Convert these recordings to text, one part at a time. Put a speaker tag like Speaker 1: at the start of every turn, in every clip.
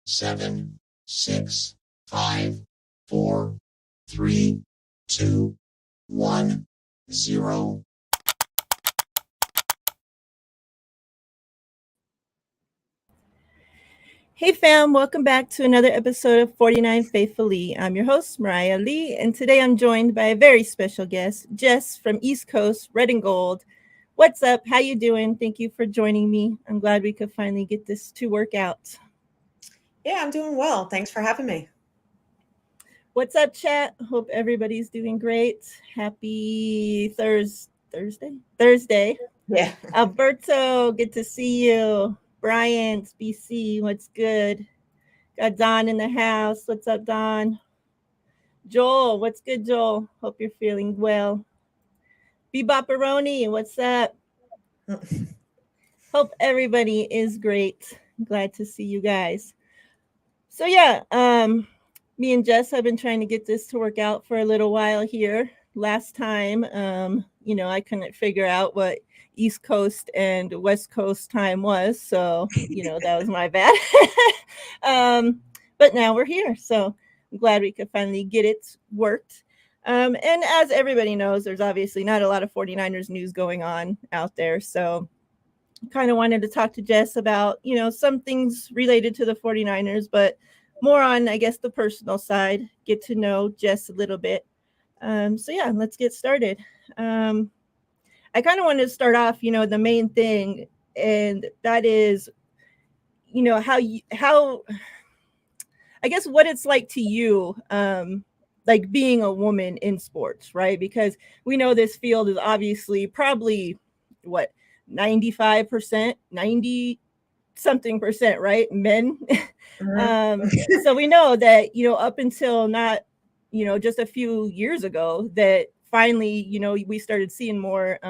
Speaker 1: 7, 6, 5, 4, 3, 2, 1, 0.
Speaker 2: Hey fam, welcome back to another episode of 49 Faithfully. I'm your host, Miriah Lee, and today I'm joined by a very special guest, Jess from East Coast, Red and Gold. What's up? How you doing? Thank you for joining me. I'm glad we could finally get this to work out.
Speaker 3: Yeah, I'm doing well. Thanks for having me.
Speaker 2: What's up, chat? Hope everybody's doing great. Happy Thursday? Thursday.
Speaker 3: Yeah.
Speaker 2: Alberto, good to see you. Bryant, BC, what's good? Got Don in the house. What's up, Don? Joel, what's good, Joel? Hope you're feeling well. Bebopperoni, what's up? Hope everybody is great. Glad to see you guys. So yeah, me and Jess have been trying to get this to work out for a little while here. Last time, I couldn't figure out what East Coast and West Coast time was, so that was my bad. But now we're here, so I'm glad we could finally get it worked. And as everybody knows, there's obviously not a lot of 49ers news going on out there, so kind of wanted to talk to Jess about, some things related to the 49ers, but more on, I guess, the personal side, get to know Jess a little bit. So yeah, let's get started. I kind of wanted to start off, the main thing, and that is, how I guess what it's like to you, like being a woman in sports, right? Because we know this field is obviously probably what 95%, 90 something percent, right? Men.
Speaker 3: Mhm.
Speaker 2: So we know that, up until not, just a few years ago, that finally, we started seeing more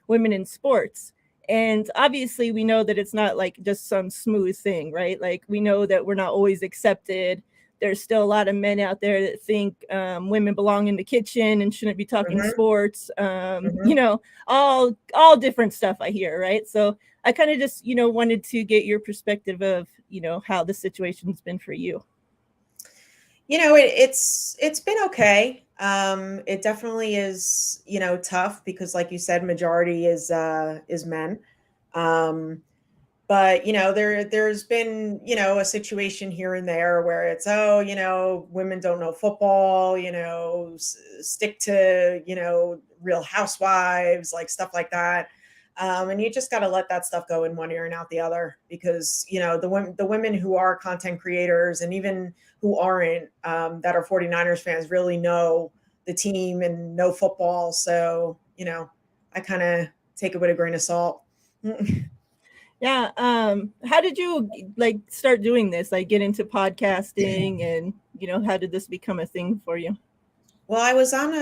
Speaker 2: women in sports. And obviously, we know that it's not like just some smooth thing, right? Like, we know that we're not always accepted. There's still a lot of men out there that think women belong in the kitchen and shouldn't be talking
Speaker 3: Mhm.
Speaker 2: sports.
Speaker 3: Mhm.
Speaker 2: All different stuff I hear, right? So I kind of just, wanted to get your perspective of, how the situation's been for you.
Speaker 3: It's been okay. It definitely is, tough because, like you said, majority is men. Um, but there's been a situation here and there where it's women don't know football, stick to Real Housewives, like stuff like that. And you just got to let that stuff go in one ear and out the other, because the women who are content creators, and even who aren't, that are 49ers fans, really know the team and know football. So I kind of take it with a grain of salt.
Speaker 2: Yeah. How did you like start doing this? Like get into podcasting and, how did this become a thing for you?
Speaker 3: Well, I was on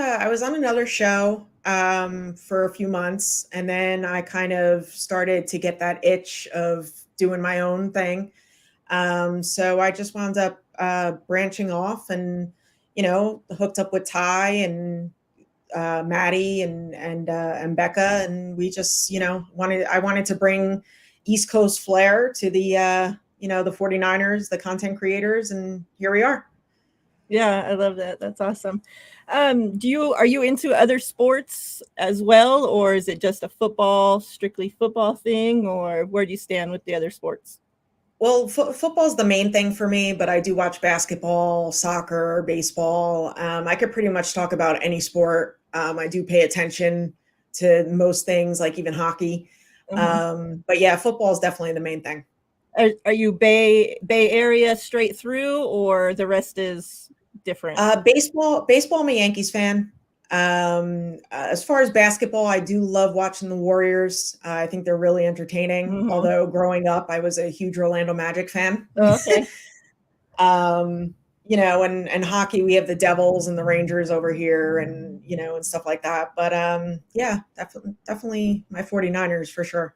Speaker 3: another show for a few months, and then I kind of started to get that itch of doing my own thing. So I just wound up branching off, and hooked up with Ty and Maddie and Becca, and we just I wanted to bring East Coast flair to the 49ers, the content creators, and here we are.
Speaker 2: Yeah, I love that. That's awesome. Are you into other sports as well, or is it just a strictly football thing, or where do you stand with the other sports?
Speaker 3: Well, football's the main thing for me, but I do watch basketball, soccer, baseball. I could pretty much talk about any sport. I do pay attention to most things, like even hockey.
Speaker 2: Mhm.
Speaker 3: But yeah, football is definitely the main thing.
Speaker 2: Are you Bay Area straight through, or the rest is different?
Speaker 3: Baseball, I'm a Yankees fan. As far as basketball, I do love watching the Warriors. I think they're really entertaining.
Speaker 2: Hmm.
Speaker 3: Although growing up, I was a huge Orlando Magic fan.
Speaker 2: Oh, okay.
Speaker 3: um, and hockey, we have the Devils and the Rangers over here, and stuff like that. But yeah, definitely my 49ers for sure.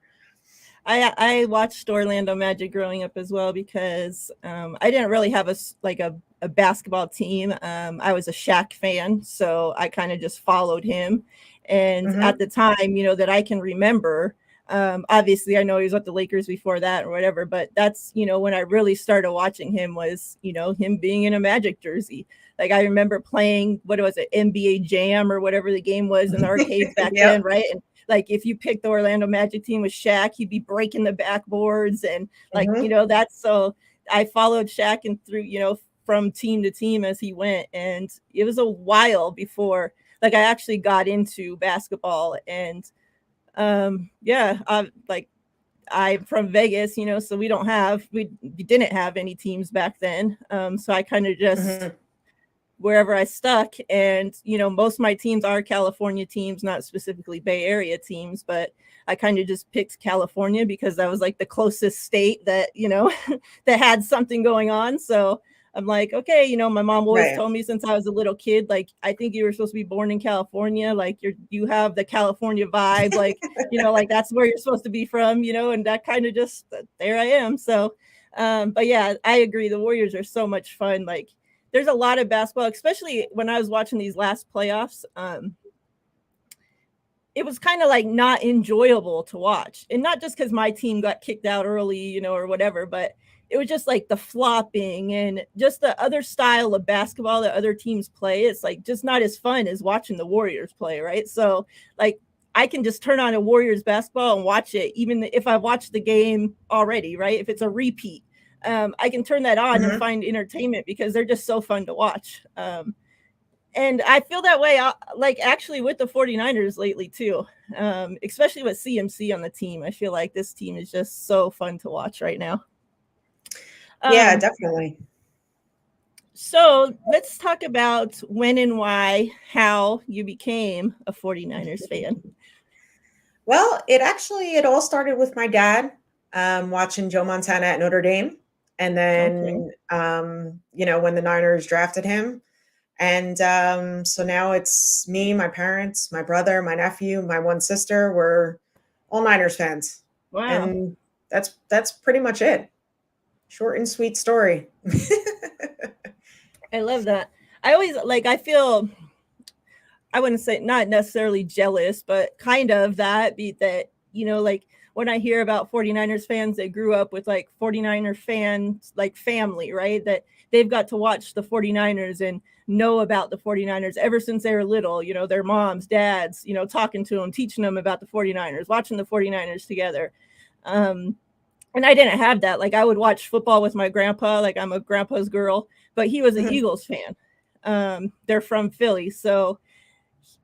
Speaker 2: I watched Orlando Magic growing up as well because I didn't really have a basketball team. I was a Shaq fan, so I kind of just followed him. And
Speaker 3: Hmm.
Speaker 2: at the time, that I can remember, Obviously, I know he was with the Lakers before that or whatever, but that's, when I really started watching him was, him being in a Magic jersey. Like I remember playing, what was it, NBA Jam or whatever the game was in the arcades back
Speaker 3: Yep.
Speaker 2: then, right? And like if you picked the Orlando Magic team with Shaq, he'd be breaking the backboards and like, that's so I followed Shaq and through, from team to team as he went. And it was a while before like I actually got into basketball and like I'm from Vegas, so we didn't have any teams back then. So I kind of just wherever I stuck, and most of my teams are California teams, not specifically Bay Area teams, but I kind of just picked California because that was like the closest state that that had something going on. So I'm like, okay, my mom always told me since I was a little kid, like, I think you were supposed to be born in California. Like you have the California vibe, like, like that's where you're supposed to be from, and that kind of just, there I am. So, but yeah, I agree. The Warriors are so much fun. Like there's a lot of basketball, especially when I was watching these last playoffs. It was kind of like not enjoyable to watch, and not just because my team got kicked out early, or whatever, but it was just like the flopping and just the other style of basketball that other teams play. It's like just not as fun as watching the Warriors play, right? So like I can just turn on a Warriors basketball and watch it, even if I've watched the game already, right? If it's a repeat, I can turn that on and find entertainment because they're just so fun to watch. And I feel that way, like actually with the 49ers lately too, especially with CMC on the team. I feel like this team is just so fun to watch right now.
Speaker 3: Yeah, definitely.
Speaker 2: So let's talk about when and why, how you became a 49ers fan.
Speaker 3: Well, it all started with my dad watching Joe Montana at Notre Dame. And then, when the Niners drafted him. And so now it's me, my parents, my brother, my nephew, my one sister. We're all Niners fans.
Speaker 2: Wow.
Speaker 3: And that's pretty much it. Short and sweet story.
Speaker 2: I love that. I always I feel, I wouldn't say not necessarily jealous, but kind of that like when I hear about 49ers fans that grew up with like 49er fans, like family, right? That they've got to watch the 49ers and know about the 49ers ever since they were little, their moms, dads, talking to them, teaching them about the 49ers, watching the 49ers together. And I didn't have that. Like I would watch football with my grandpa, like I'm a grandpa's girl, but he was an Eagles fan. They're from Philly. So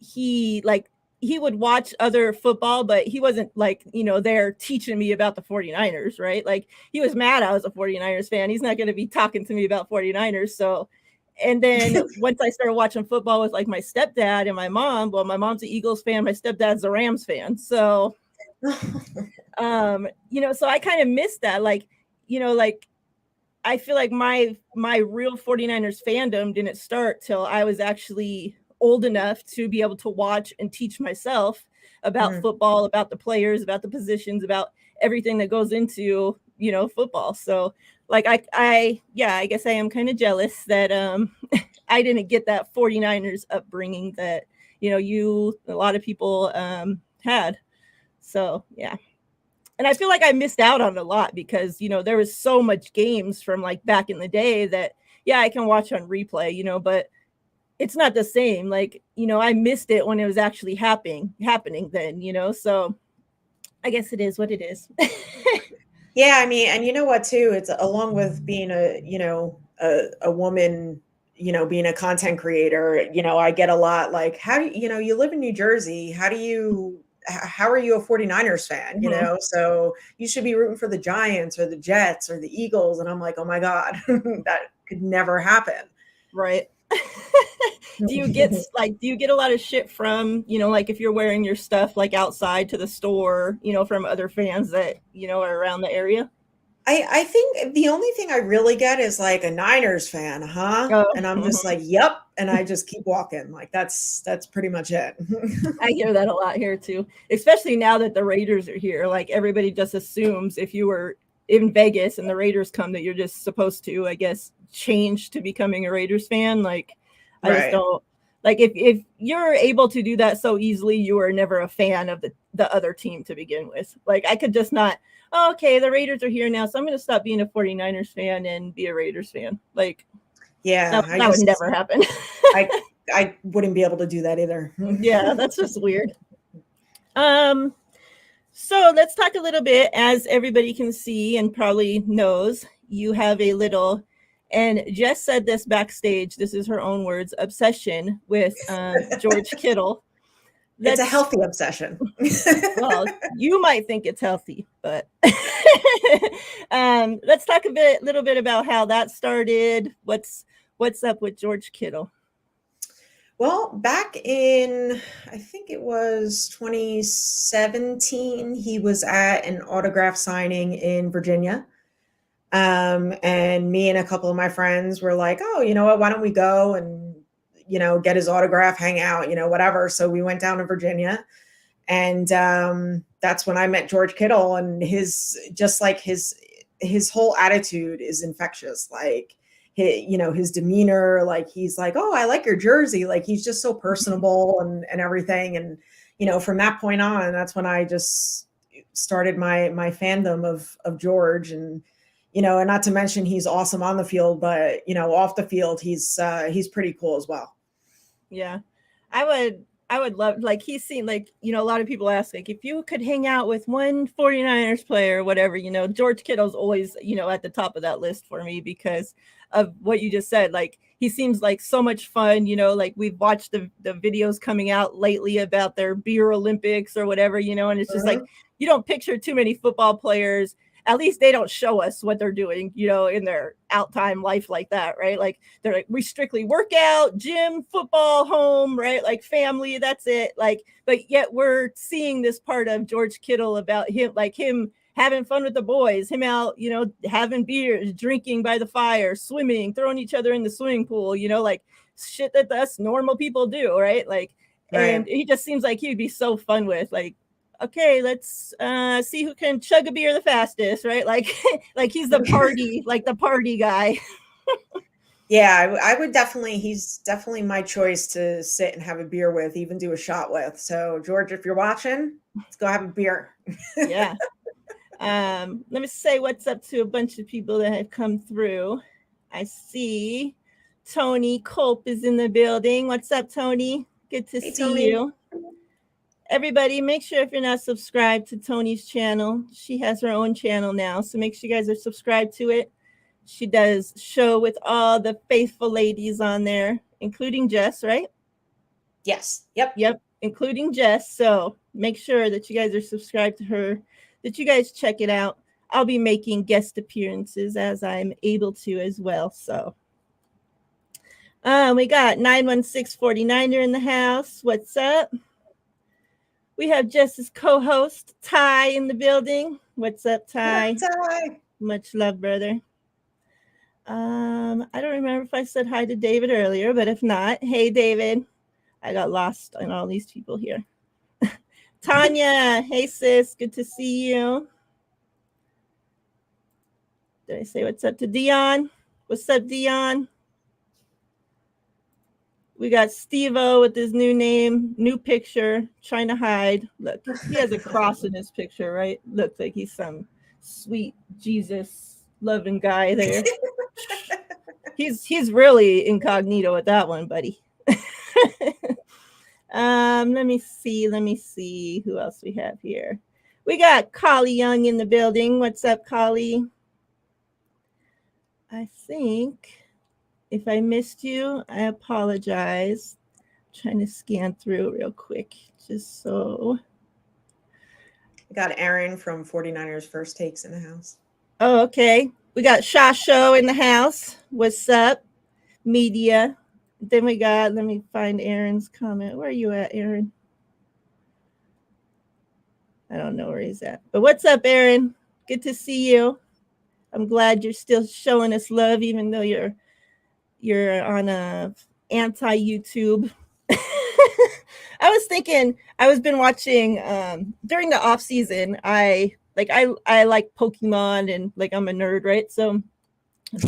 Speaker 2: he would watch other football, but he wasn't there teaching me about the 49ers, right? Like he was mad I was a 49ers fan. He's not going to be talking to me about 49ers. So, and then once I started watching football with like my stepdad and my mom, well, my mom's an Eagles fan, my stepdad's a Rams fan. So, so I kind of missed that. I feel like my real 49ers fandom didn't start till I was actually old enough to be able to watch and teach myself about football, about the players, about the positions, about everything that goes into, football. So I guess I am kind of jealous that I didn't get that 49ers upbringing that, a lot of people had. So, yeah. And I feel like I missed out on a lot because, there was so much games from like back in the day that, yeah, I can watch on replay, but it's not the same. Like, I missed it when it was actually happening then, so I guess it is what it is.
Speaker 3: Yeah. I mean, and you know what, too, it's along with being a woman, being a content creator, I get a lot like, how do you live in New Jersey? How are you a 49ers fan? So you should be rooting for the Giants or the Jets or the Eagles. And I'm like, oh my God, that could never happen.
Speaker 2: Right. Do you get a lot of shit from, like if you're wearing your stuff like outside to the store, from other fans that, are around the area?
Speaker 3: I think the only thing I really get is like a Niners fan, huh?
Speaker 2: Oh,
Speaker 3: and I'm just like, yep. And I just keep walking. Like that's pretty much it.
Speaker 2: I hear that a lot here too, especially now that the Raiders are here. Like everybody just assumes if you were in Vegas and the Raiders come that you're just supposed to, I guess, change to becoming a Raiders fan. Like I just don't Like if you're able to do that so easily, you are never a fan of the other team to begin with. Like I could just not, oh, okay, the Raiders are here now, so I'm going to stop being a 49ers fan and be a Raiders fan. Like,
Speaker 3: Yeah,
Speaker 2: that would never happen.
Speaker 3: I wouldn't be able to do that either.
Speaker 2: Yeah, that's just weird. So let's talk a little bit. As everybody can see and probably knows, you have a little, and Jess said this backstage, this is her own words, obsession with George Kittle.
Speaker 3: It's a healthy obsession.
Speaker 2: Well, you might think it's healthy, but let's talk a little bit about how that started. What's up with George Kittle?
Speaker 3: Well, back in, I think it was 2017, he was at an autograph signing in Virginia. And me and a couple of my friends were like, oh, you know what, why don't we go and, you know, get his autograph, hang out, you know, whatever. So we went down to Virginia, and that's when I met George Kittle, and his whole attitude is infectious. Like, his demeanor, like he's like, oh, I like your jersey. Like he's just so personable and everything. And, you know, from that point on, that's when I just started my fandom of George. And, you know, and not to mention he's awesome on the field, but, you know, off the field, he's pretty cool as well.
Speaker 2: Yeah. I would love, like, he's seen, like, you know, a lot of people ask, like, if you could hang out with one 49ers player or whatever, you know, George Kittle's always, you know, at the top of that list for me because of what you just said. Like, he seems like so much fun, you know, like we've watched the videos coming out lately about their beer Olympics or whatever, you know, and it's just like, you don't picture too many football players. At least they don't show us what they're doing, you know, in their out time life like that, right? Like they're like, we strictly work out, gym, football, home, right? Like family, that's it. Like, but yet we're seeing this part of George Kittle about him, like him having fun with the boys, him out, you know, having beers, drinking by the fire, swimming, throwing each other in the swimming pool, you know, like shit that us normal people do, right? Like, and he just seems like he'd be so fun with, like, okay, let's see who can chug a beer the fastest, right? Like, like he's the party, like the party guy.
Speaker 3: Yeah, I would definitely, he's definitely my choice to sit and have a beer with, even do a shot with. So George, if you're watching, let's go have a beer.
Speaker 2: Yeah. Let me say what's up to a bunch of people that have come through. I see Tony Culp is in the building. What's up, Tony? Good to see Tony. You. Everybody, make sure if you're not subscribed to Tony's channel, she has her own channel now. So make sure you guys are subscribed to it. She does show with all the faithful ladies on there, including Jess, right?
Speaker 3: Yes. Yep.
Speaker 2: Including Jess. So make sure that you guys are subscribed to her, that you guys check it out. I'll be making guest appearances as I'm able to as well. So we got 91649er in the house. What's up? We have Jess's co-host, Ty, in the building. What's up, Ty?
Speaker 3: Ty?
Speaker 2: Much love, brother. I don't remember if I said hi to David earlier, but if not, hey, David. I got lost on all these people here. Tanya, hey, sis. Good to see you. Did I say what's up to Dion? What's up, Dion? We got Steve-O with his new name, new picture, trying to hide. Look, he has a cross in his picture, right? Looks like he's some sweet Jesus loving guy there. He's really incognito with that one, buddy. Let me see who else we have here. We got Collie Young in the building. What's up, Collie? I think if I missed you, I apologize. I'm trying to scan through real quick, just so.
Speaker 3: I got Aaron from 49ers First Takes in the house.
Speaker 2: Oh, okay. We got Shasho in the house. What's up, media? Then we got, let me find Aaron's comment. Where are you at, Aaron? I don't know where he's at. But what's up, Aaron? Good to see you. I'm glad you're still showing us love, even though you're on a anti-YouTube. I was thinking, I was been watching during the off season. I like Pokemon, and like I'm a nerd, right? So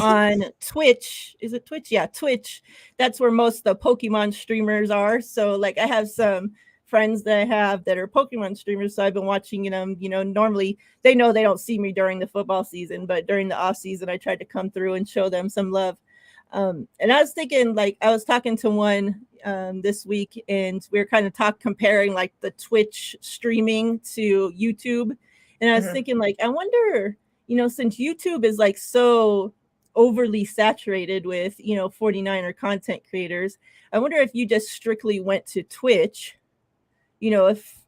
Speaker 2: on Twitch. Is it Twitch? Yeah, Twitch. That's where most of the Pokemon streamers are. So like I have some friends that I have that are Pokemon streamers. So I've been watching them, normally they know they don't see me during the football season, but during the off season, I tried to come through and show them some love. And I was thinking, like, I was talking to one this week, and we were kind of comparing like the Twitch streaming to YouTube. And I was thinking, like, I wonder, since YouTube is like so overly saturated with, 49er content creators, I wonder if you just strictly went to Twitch, if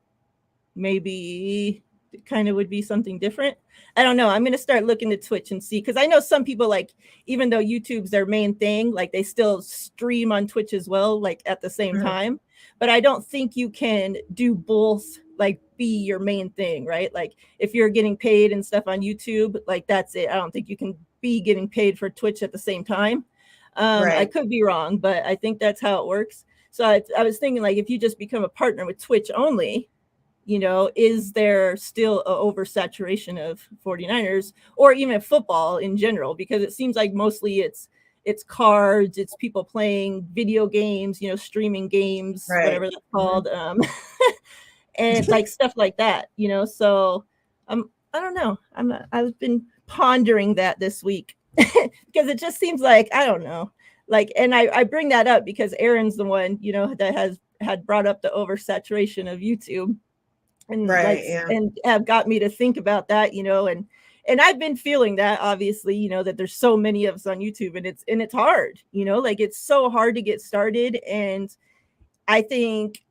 Speaker 2: maybe it kind of would be something different. I don't know. I'm going to start looking at Twitch and see, because I know some people, like, even though YouTube's their main thing, like they still stream on Twitch as well, like at the same time. But I don't think you can do both, like be your main thing, right? Like if you're getting paid and stuff on YouTube, like that's it. I don't think you can be getting paid for Twitch at the same time. I could be wrong, but I think that's how it works. So I was thinking, like, if you just become a partner with Twitch only, is there still an oversaturation of 49ers or even football in general? Because it seems like mostly it's cards, it's people playing video games, streaming games, whatever that's called, and like stuff like that, So I don't know. I've been pondering that this week because it just seems like, I don't know. Like, and I bring that up because Aaron's the one, that had brought up the oversaturation of YouTube. And and have got me to think about that, and I've been feeling that, obviously, that there's so many of us on YouTube, and it's hard, like it's so hard to get started. And I think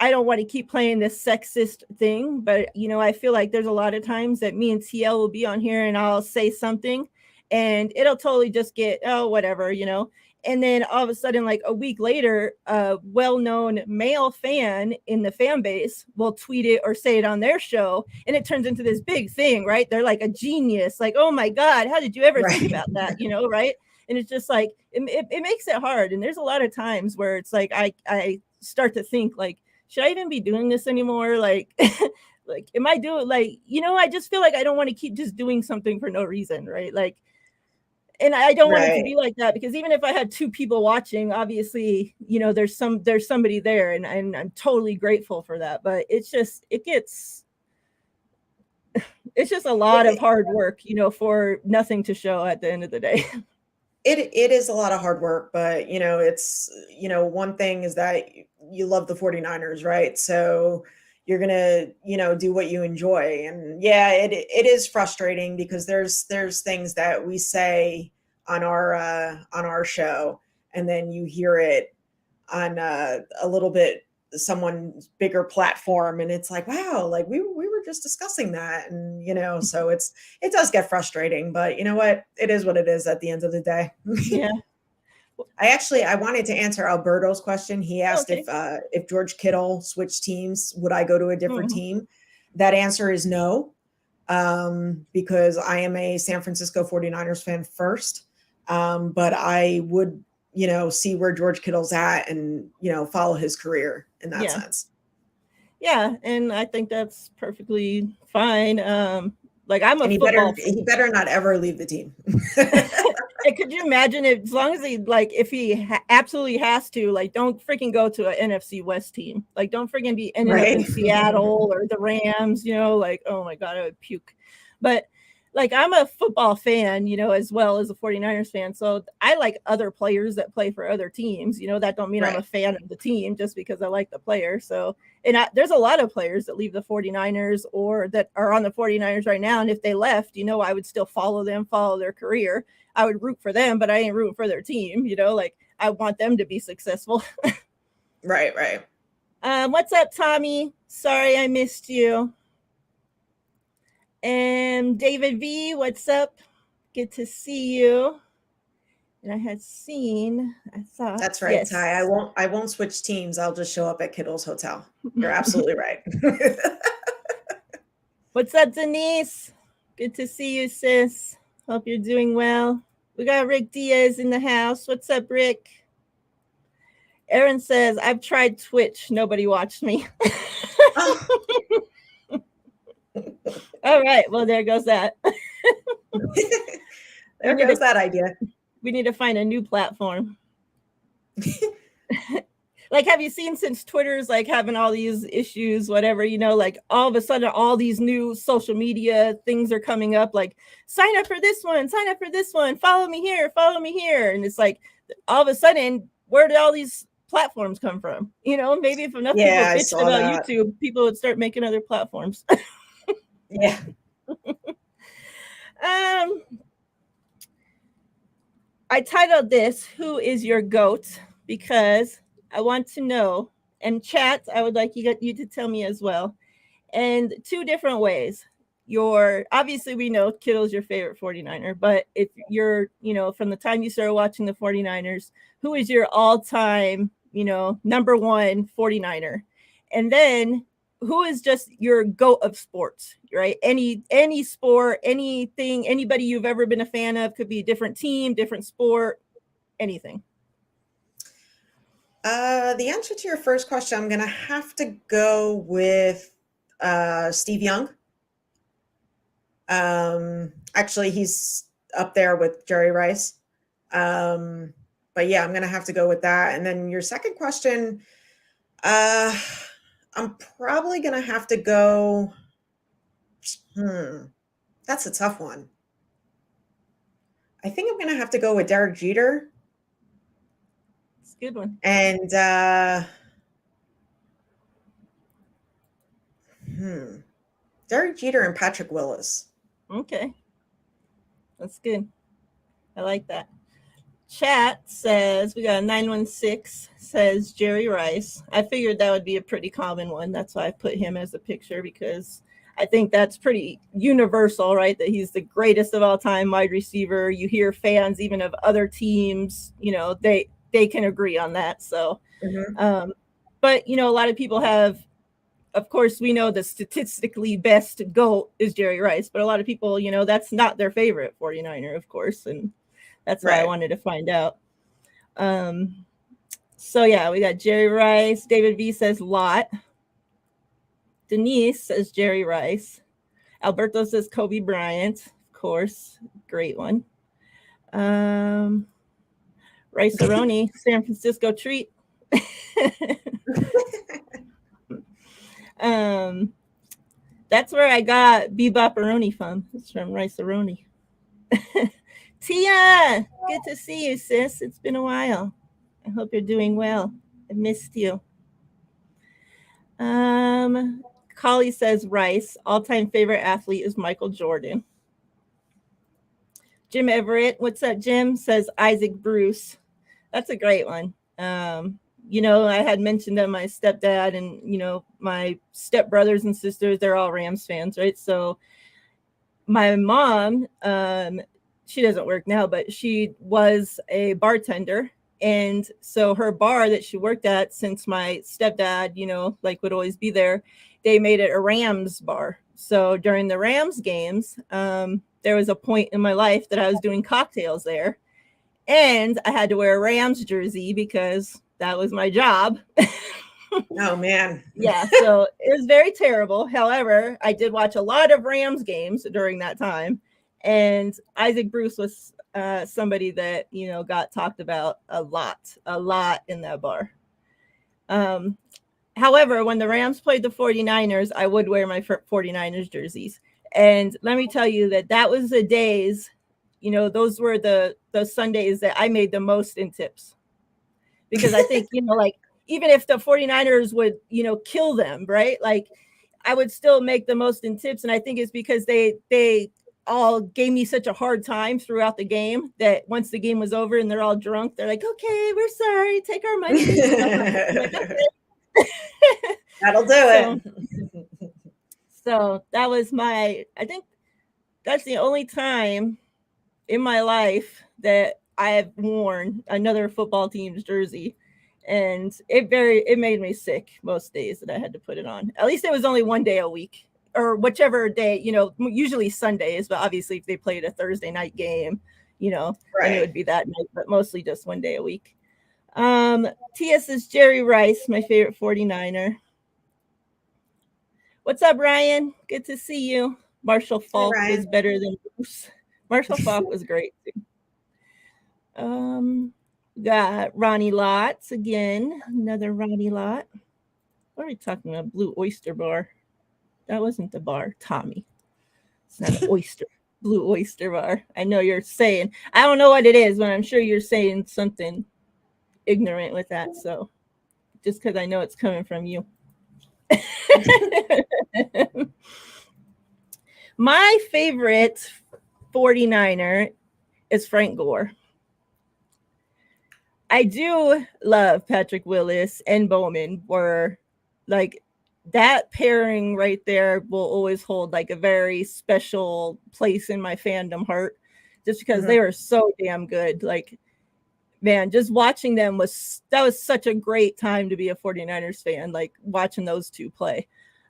Speaker 2: I don't want to keep playing this sexist thing, but I feel like there's a lot of times that me and TL will be on here and I'll say something and it'll totally just get, oh, whatever, And then all of a sudden, like a week later, a well-known male fan in the fan base will tweet it or say it on their show. And it turns into this big thing, right? They're like a genius. Like, oh my God, how did you ever think about that? Right? And it's just like, it makes it hard. And there's a lot of times where it's like, I start to think, like, should I even be doing this anymore? Like, like, am I doing, like, I just feel like I don't want to keep just doing something for no reason, right? Like, and I don't want it to be like that, because even if I had two people watching, obviously, there's somebody there, and I'm totally grateful for that. But it's just a lot of hard work, for nothing to show at the end of the day.
Speaker 3: It is a lot of hard work, but it's, one thing is that you love the 49ers, right? So you're going to, do what you enjoy. And yeah, it is frustrating because there's things that we say on our show, and then you hear it on a little bit someone's bigger platform, and it's like, wow, like we were just discussing that. And so it does get frustrating, but you know what, it is what it is at the end of the day.
Speaker 2: Yeah.
Speaker 3: I wanted to answer Alberto's question. He asked if George Kittle switched teams, would I go to a different team? That answer is no, because I am a San Francisco 49ers fan first. But I would, see where George Kittle's at and, follow his career in that sense.
Speaker 2: Yeah. And I think that's perfectly fine. Like, I'm a football
Speaker 3: he better not ever leave the team.
Speaker 2: Could you imagine if, as long as he, like, if he absolutely has to, like, don't freaking go to an NFC West team. Like, don't freaking be ending up in Seattle or the Rams, like, oh my God, I would puke. But like, I'm a football fan, as well as a 49ers fan. So I like other players that play for other teams. That don't mean I'm a fan of the team just because I like the player. So, and there's a lot of players that leave the 49ers or that are on the 49ers right now. And if they left, I would still follow them, follow their career. I would root for them, but I ain't rooting for their team. Like, I want them to be successful.
Speaker 3: Right.
Speaker 2: What's up, Tommy? Sorry I missed you. And David V, what's up? Good to see you. And I thought
Speaker 3: that's right, yes. Ty. I won't switch teams. I'll just show up at Kittle's hotel. You're absolutely right.
Speaker 2: What's up, Denise? Good to see you, sis. Hope you're doing well. We got Rick Diaz in the house. What's up, Rick? Aaron says, I've tried Twitch. Nobody watched me. All right. Well, there goes that.
Speaker 3: There goes that idea.
Speaker 2: We need to find a new platform. Like, have you seen since Twitter's like having all these issues, whatever, you know, like all of a sudden all these new social media things are coming up, like sign up for this one, follow me here. And it's like all of a sudden, where did all these platforms come from? You know, maybe if enough people bitched about that. YouTube, people would start making other platforms.
Speaker 3: Yeah.
Speaker 2: I titled this, Who is Your GOAT? Because I want to know, and chat, I would like you to tell me as well, and two different ways. Obviously we know Kittle's your favorite 49er, but if you're, you know, from the time you started watching the 49ers, who is your all-time, you know, number one 49er? And then who is just your GOAT of sports, right? Any sport, anything, anybody you've ever been a fan of, could be a different team, different sport, anything.
Speaker 3: The answer to your first question, I'm going to have to go with Steve Young. Actually, he's up there with Jerry Rice. But yeah, I'm going to have to go with that. And then your second question, I'm probably going to have to go. That's a tough one. I think I'm going to have to go with Derek Jeter.
Speaker 2: It's a good one.
Speaker 3: And Derek Jeter and Patrick Willis.
Speaker 2: Okay. That's good. I like that. Chat says, we got a 916 says Jerry Rice. I figured that would be a pretty common one. That's why I put him as a picture, because I think that's pretty universal, right? That he's the greatest of all time wide receiver. You hear fans even of other teams, you know, they can agree on that. So, but, you know, a lot of people have, of course, we know the statistically best GOAT is Jerry Rice, but a lot of people, you know, that's not their favorite 49er, of course. And that's why I wanted to find out. So, yeah, we got Jerry Rice. David V says Lott. Denise says Jerry Rice. Alberto says Kobe Bryant. Of course. Great one. Rice Aroni, San Francisco treat. That's where I got Bebop Aroni from. It's from Rice Aroni. Tia, good to see you, sis. It's been a while. I hope you're doing well. I missed you. Collie says Rice. All-time favorite athlete is Michael Jordan. Jim Everett, what's up, Jim? Says Isaac Bruce. That's a great one. You know, I had mentioned that my stepdad and, you know, my stepbrothers and sisters, they're all Rams fans, right? So my mom, she doesn't work now, but she was a bartender. And so her bar that she worked at, since my stepdad, you know, like would always be there, they made it a Rams bar. So during the Rams games, there was a point in my life that I was doing cocktails there. And I had to wear a Rams jersey because that was my job.
Speaker 3: Oh, man.
Speaker 2: Yeah, so it was very terrible. However, I did watch a lot of Rams games during that time. And Isaac Bruce was somebody that, you know, got talked about a lot in that bar. However, when the Rams played the 49ers, I would wear my 49ers jerseys. And let me tell you that was the days, you know, those were the Sundays that I made the most in tips. Because I think, you know, like, even if the 49ers would, you know, kill them, right? Like, I would still make the most in tips. And I think it's because they all gave me such a hard time throughout the game that once the game was over and they're all drunk, they're like, okay, we're sorry, take our money. Like, okay.
Speaker 3: That'll do it.
Speaker 2: So that was I think that's the only time in my life that I have worn another football team's jersey. And it made me sick most days that I had to put it on. At least it was only one day a week, or whichever day, you know, usually Sundays, but obviously if they played a Thursday night game, you know, then it would be that night, but mostly just one day a week. TS is Jerry Rice, my favorite 49er. What's up, Ryan? Good to see you. Marshall Falk is better than Bruce. Marshall Faulk was great too. Got Ronnie Lots again. Another Ronnie Lot. What are we talking about? Blue Oyster Bar. That wasn't the bar, Tommy. It's not an oyster. Blue Oyster Bar. I know you're saying. I don't know what it is, but I'm sure you're saying something ignorant with that. So just because I know it's coming from you. My favorite 49er is Frank Gore. I do love Patrick Willis and Bowman. Were like that pairing right there will always hold like a very special place in my fandom heart, just because they were so damn good. Like, man, just watching them was such a great time to be a 49ers fan, like watching those two play.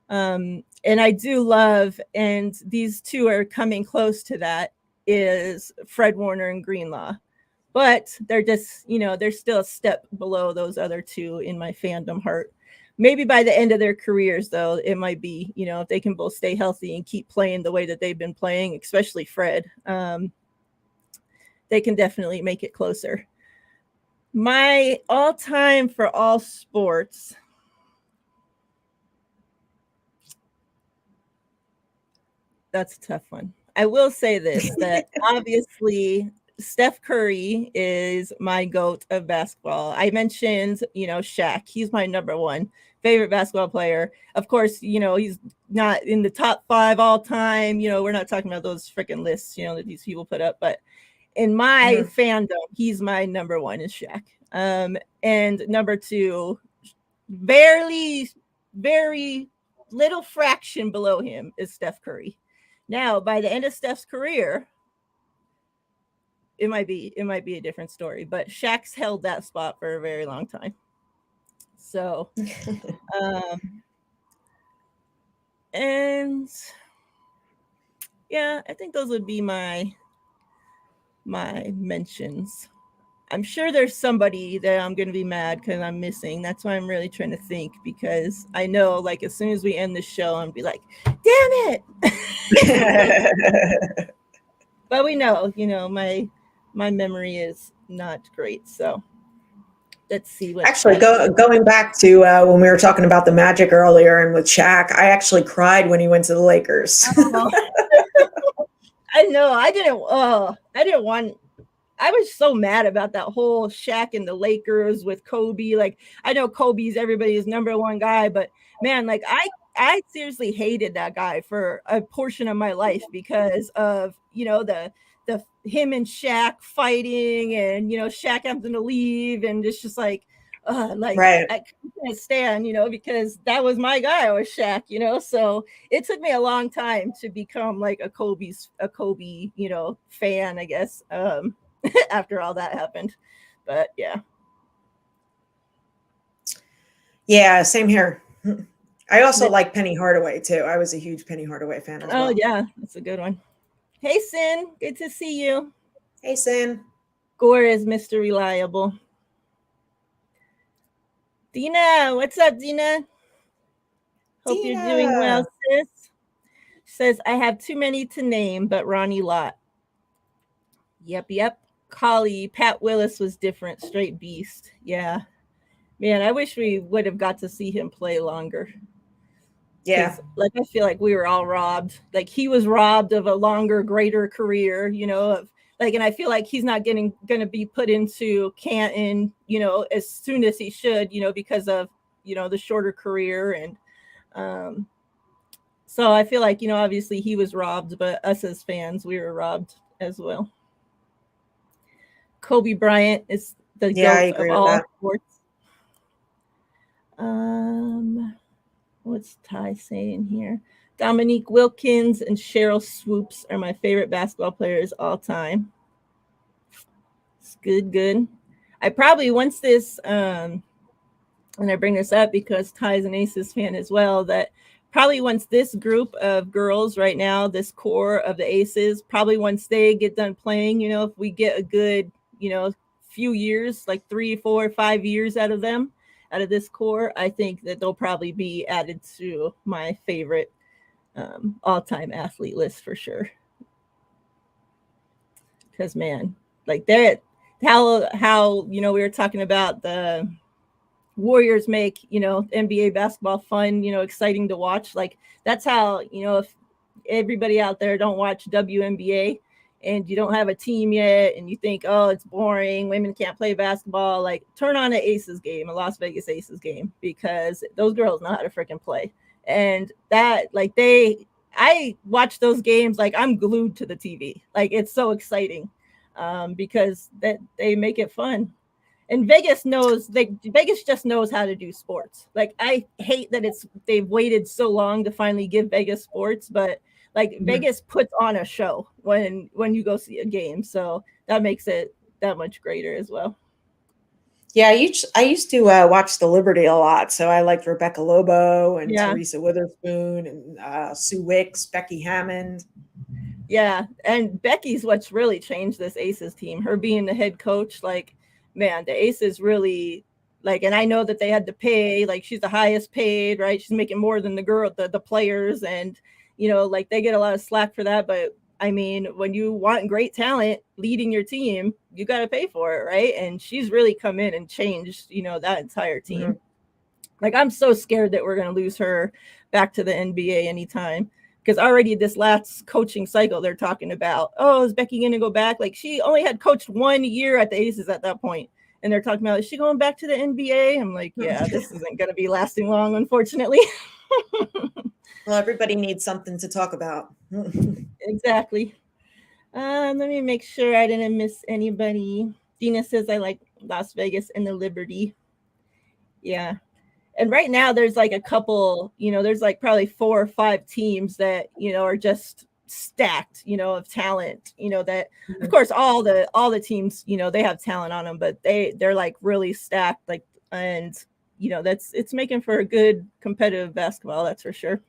Speaker 2: And I do love, and these two are coming close to that, is Fred Warner and Greenlaw. But they're just, they're still a step below those other two in my fandom heart. Maybe by the end of their careers, though, it might be, if they can both stay healthy and keep playing the way that they've been playing, especially Fred, they can definitely make it closer. My all-time for all sports, that's a tough one. I will say this, that obviously Steph Curry is my GOAT of basketball. I mentioned, Shaq. He's my number one favorite basketball player. Of course, he's not in the top 5 all time. We're not talking about those freaking lists, that these people put up. But in my fandom, he's my number one is Shaq. And number 2, very little fraction below him is Steph Curry. Now, by the end of Steph's career, it might be a different story, but Shaq's held that spot for a very long time. So, and yeah, I think those would be my mentions. I'm sure there's somebody that I'm going to be mad because I'm missing. That's why I'm really trying to think, because I know, like, as soon as we end the show, I'm be like, damn it. But we know, my memory is not great. So let's see what.
Speaker 3: Actually, going back to when we were talking about the Magic earlier and with Shaq, I actually cried when he went to the Lakers.
Speaker 2: Oh. I know. I didn't want. I was so mad about that whole Shaq and the Lakers with Kobe. Like, I know Kobe's everybody's number one guy, but man, like I seriously hated that guy for a portion of my life because of, the him and Shaq fighting, and, Shaq having to leave, and it's just like,
Speaker 3: right.
Speaker 2: I couldn't stand, because that was my guy, was Shaq, so it took me a long time to become like a Kobe, fan, I guess. After all that happened. But yeah, same
Speaker 3: here. I also like Penny Hardaway too. I was a huge Penny Hardaway fan as well.
Speaker 2: Oh yeah, that's a good one. Hey Sin, good to see you.
Speaker 3: Hey Sin.
Speaker 2: Gore is Mr. Reliable. Dina, what's up, Dina? Hope you're doing well, sis. Says, I have too many to name, but Ronnie Lott. Yep. Collie, Pat Willis was different, straight beast. Yeah. Man, I wish we would have got to see him play longer.
Speaker 3: Yeah.
Speaker 2: Like, I feel like we were all robbed. Like, he was robbed of a longer, greater career, and I feel like he's not going to be put into Canton, as soon as he should, because of, the shorter career. And so I feel like, obviously he was robbed, but us as fans, we were robbed as well. Kobe Bryant is the GOAT of all sports. What's Ty saying here? Dominique Wilkins and Cheryl Swoops are my favorite basketball players all time. It's good. I probably once this, and I bring this up because Ty's an Aces fan as well, that probably once this group of girls right now, this core of the Aces, probably once they get done playing, if we get a good, few years, like 3, 4, 5 years out of this core, I think that they'll probably be added to my favorite all-time athlete list for sure. because man, like they're how we were talking about the Warriors make NBA basketball fun, exciting to watch. Like that's how if everybody out there don't watch WNBA and you don't have a team yet and you think, oh, it's boring, women can't play basketball, like turn on an Aces game, a Las Vegas Aces game, because those girls know how to freaking play. And that I watch those games like I'm glued to the TV. Like it's so exciting because that they make it fun. And Vegas just knows how to do sports. Like I hate that they've waited so long to finally give Vegas sports, but like Vegas puts on a show when you go see a game. So that makes it that much greater as well.
Speaker 3: Yeah, I used to watch the Liberty a lot. So I liked Rebecca Lobo and Teresa Witherspoon and Sue Wicks, Becky Hammond.
Speaker 2: Yeah, and Becky's what's really changed this Aces team. Her being the head coach, like, man, the Aces really and I know that they had to pay, like she's the highest paid, right? She's making more than the players, and like they get a lot of slack for that. But I mean, when you want great talent leading your team, you got to pay for it, right? And she's really come in and changed, that entire team. Mm-hmm. Like I'm so scared that we're going to lose her back to the NBA anytime. Because already this last coaching cycle, they're talking about, oh, is Becky going to go back? Like she only had coached 1 year at the Aces at that point. And they're talking about, is she going back to the NBA? I'm like, yeah, this isn't going to be lasting long, unfortunately.
Speaker 3: Well, everybody needs something to talk about.
Speaker 2: Exactly. Let me make sure I didn't miss anybody. Dina says I like Las Vegas and the Liberty. Yeah. And right now there's like a couple, there's like probably 4 or 5 teams that, are just stacked, of talent, that of course all the teams, they have talent on them, but they're like really stacked, like, and it's making for a good competitive basketball, that's for sure.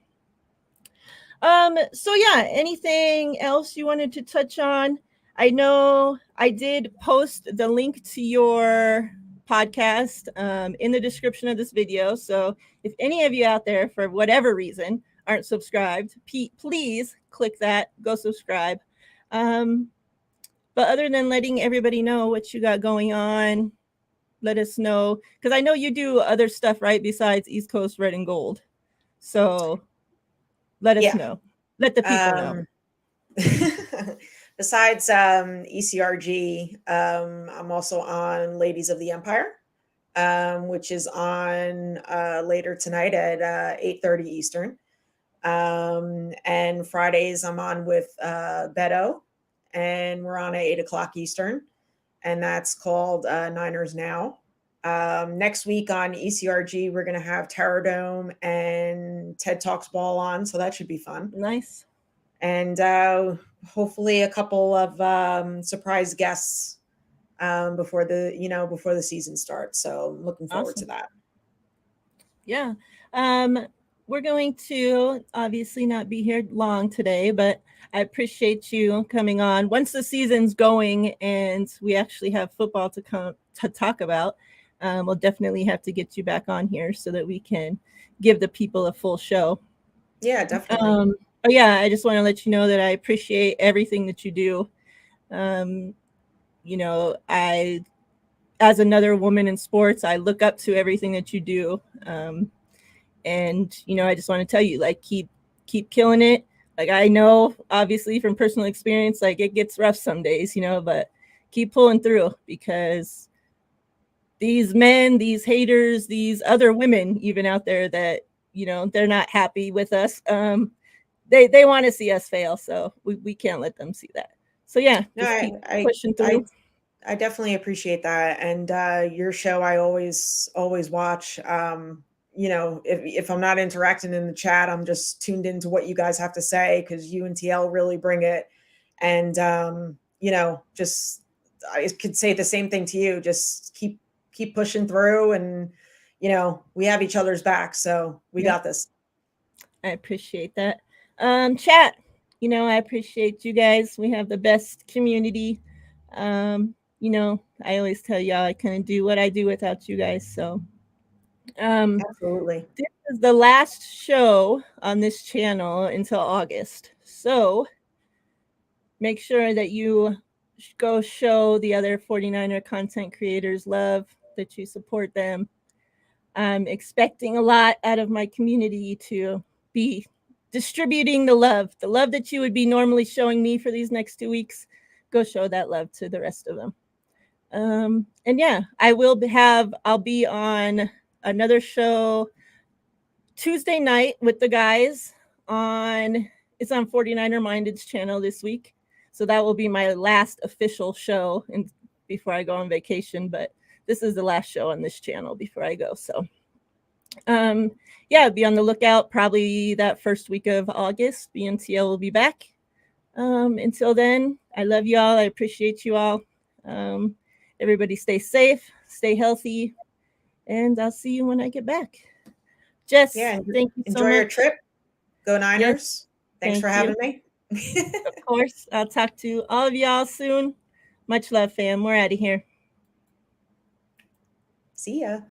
Speaker 2: So yeah, anything else you wanted to touch on? I know I did post the link to your podcast in the description of this video. So if any of you out there, for whatever reason, aren't subscribed, please click that, go subscribe. But other than letting everybody know what you got going on, let us know, because I know you do other stuff, right, besides East Coast Red and Gold. So let us know. Let the people know.
Speaker 3: Besides ECRG, I'm also on Ladies of the Empire, which is on later tonight at 8:30 Eastern. And Fridays I'm on with Beto, and we're on at 8 o'clock Eastern, and that's called Niners Now. Next week on ECRG, we're going to have Terror Dome and TED Talks Ball on, so that should be fun.
Speaker 2: Nice.
Speaker 3: And hopefully a couple of surprise guests before the season starts. So I'm looking forward to that.
Speaker 2: Yeah. We're going to obviously not be here long today, but I appreciate you coming on. Once the season's going and we actually have football to talk about, we'll definitely have to get you back on here so that we can give the people a full show.
Speaker 3: Yeah, definitely.
Speaker 2: But yeah, I just want to let you know that I appreciate everything that you do. I, as another woman in sports, I look up to everything that you do. And, I just want to tell you, like, keep killing it. Like, I know, obviously, from personal experience, like, it gets rough some days, but keep pulling through, because these men, these haters, these other women even out there that, they're not happy with us. They want to see us fail. So we can't let them see that. So, yeah, just keep pushing through.
Speaker 3: I definitely appreciate that. And your show, I always watch. If I'm not interacting in the chat, I'm just tuned into what you guys have to say, because you and TL really bring it. And, just I could say the same thing to you. Just keep pushing through, and, we have each other's back. So we got this.
Speaker 2: I appreciate that. Chat, I appreciate you guys. We have the best community. I always tell y'all I couldn't do what I do without you guys. So
Speaker 3: absolutely.
Speaker 2: This is the last show on this channel until August. So make sure that you go show the other 49er content creators love, that you support them. I'm expecting a lot out of my community to be distributing the love that you would be normally showing me for these next 2 weeks. Go show that love to the rest of them. And yeah, I'll be on another show Tuesday night with the guys it's on 49er Minded's channel this week. So that will be my last official show before I go on vacation, but this is the last show on this channel before I go. So yeah, be on the lookout probably that first week of August. BNTL will be back. Until then, I love you all. I appreciate you all. Everybody stay safe, stay healthy, and I'll see you when I get back. Jess,
Speaker 3: Yeah,
Speaker 2: thank you so much.
Speaker 3: Enjoy your trip. Go Niners.
Speaker 2: Yes,
Speaker 3: Thanks for having me.
Speaker 2: Of course. I'll talk to all of y'all soon. Much love, fam. We're out of here.
Speaker 3: See ya.